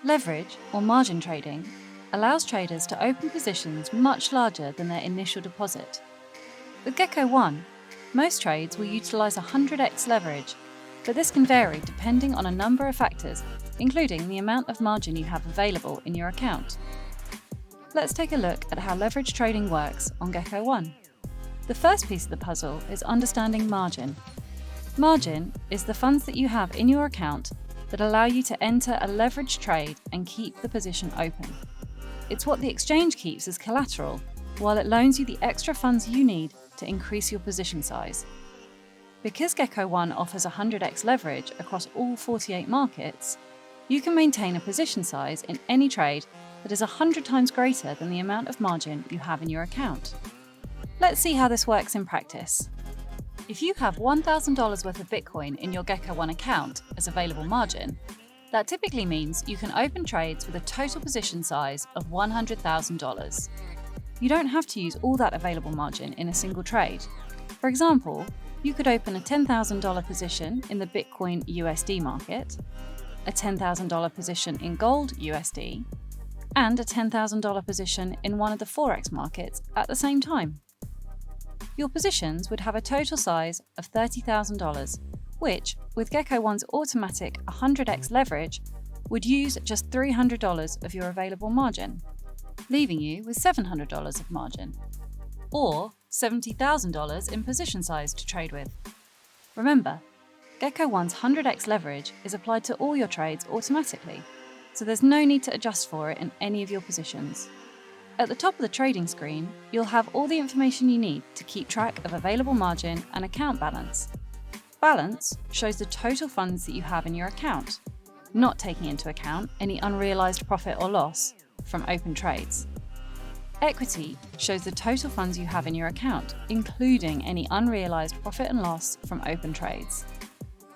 Leverage, or margin trading, allows traders to open positions much larger than their initial deposit. With Geco.one, most trades will utilise 100x leverage, but this can vary depending on a number of factors, including the amount of margin you have available in your account. Let's take a look at how leverage trading works on Geco.one. The first piece of the puzzle is understanding margin. Margin is the funds that you have in your account that allow you to enter a leveraged trade and keep the position open. It's what the exchange keeps as collateral, while it loans you the extra funds you need to increase your position size. Because Geco.one offers 100x leverage across all 48 markets, you can maintain a position size in any trade that is 100 times greater than the amount of margin you have in your account. Let's see how this works in practice. If you have $1,000 worth of Bitcoin in your Geco.one account as available margin, that typically means you can open trades with a total position size of $100,000. You don't have to use all that available margin in a single trade. For example, you could open a $10,000 position in the Bitcoin USD market, a $10,000 position in gold USD, and a $10,000 position in one of the Forex markets at the same time. Your positions would have a total size of $30,000, which, with Geco.one's automatic 100x leverage, would use just $300 of your available margin, leaving you with $700 of margin, or $70,000 in position size to trade with. Remember, Geco.one's 100x leverage is applied to all your trades automatically, so there's no need to adjust for it in any of your positions. At the top of the trading screen, you'll have all the information you need to keep track of available margin and account balance. Balance shows the total funds that you have in your account, not taking into account any unrealized profit or loss from open trades. Equity shows the total funds you have in your account, including any unrealized profit and loss from open trades.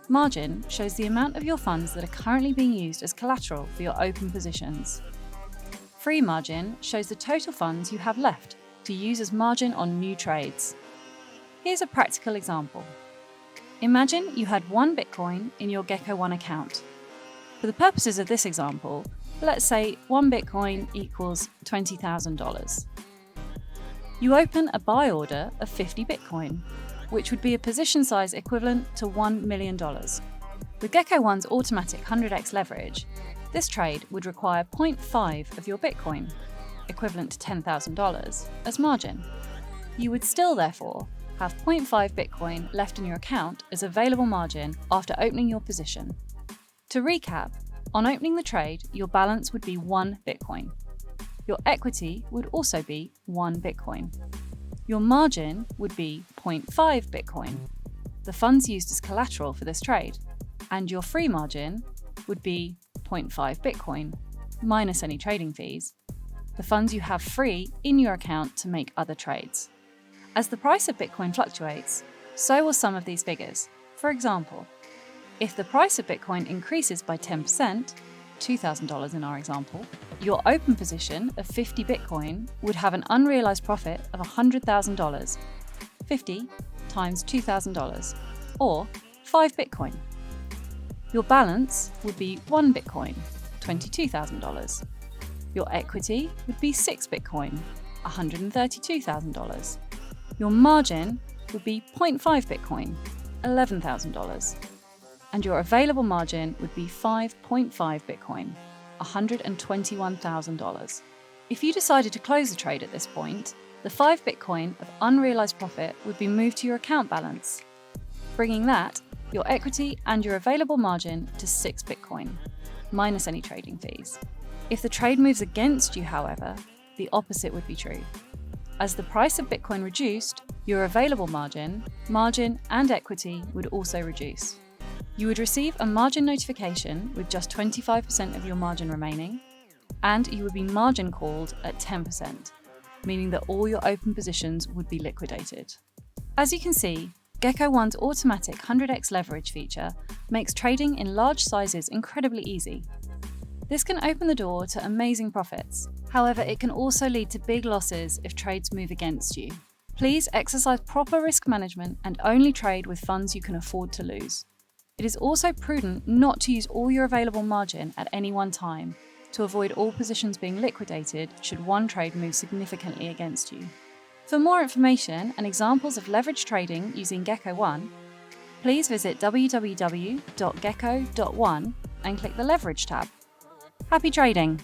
Margin shows the amount of your funds that are currently being used as collateral for your open positions. Free margin shows the total funds you have left to use as margin on new trades. Here's a practical example. Imagine you had 1 Bitcoin in your Geco.one account. For the purposes of this example, let's say 1 Bitcoin equals $20,000. You open a buy order of 50 Bitcoin, which would be a position size equivalent to $1 million. With Geco.one's automatic 100x leverage, this trade would require 0.5 of your Bitcoin, equivalent to $10,000, as margin. You would still, therefore, have 0.5 Bitcoin left in your account as available margin after opening your position. To recap, on opening the trade, your balance would be 1 Bitcoin. Your equity would also be 1 Bitcoin. Your margin would be 0.5 Bitcoin, the funds used as collateral for this trade, and your free margin would be 0.5 Bitcoin, minus any trading fees, the funds you have free in your account to make other trades. As the price of Bitcoin fluctuates, so will some of these figures. For example, if the price of Bitcoin increases by 10%, $2,000 in our example, your open position of 50 Bitcoin would have an unrealized profit of $100,000, 50 times $2,000, or 5 Bitcoin. Your balance would be 1 Bitcoin, $22,000. Your equity would be 6 Bitcoin, $132,000. Your margin would be 0.5 Bitcoin, $11,000. And your available margin would be 5.5 Bitcoin, $121,000. If you decided to close the trade at this point, the 5 Bitcoin of unrealized profit would be moved to your account balance, bringing that, your equity and your available margin to 6 Bitcoin, minus any trading fees. If the trade moves against you, however, the opposite would be true. As the price of Bitcoin reduced, your available margin, and equity would also reduce. You would receive a margin notification with just 25% of your margin remaining, and you would be margin called at 10%, meaning that all your open positions would be liquidated. As you can see, Geco.one's automatic 100x leverage feature makes trading in large sizes incredibly easy. This can open the door to amazing profits. However, it can also lead to big losses if trades move against you. Please exercise proper risk management and only trade with funds you can afford to lose. It is also prudent not to use all your available margin at any one time, to avoid all positions being liquidated should one trade move significantly against you. For more information and examples of leverage trading using Geco.one, please visit www.geco.one and click the Leverage tab. Happy trading!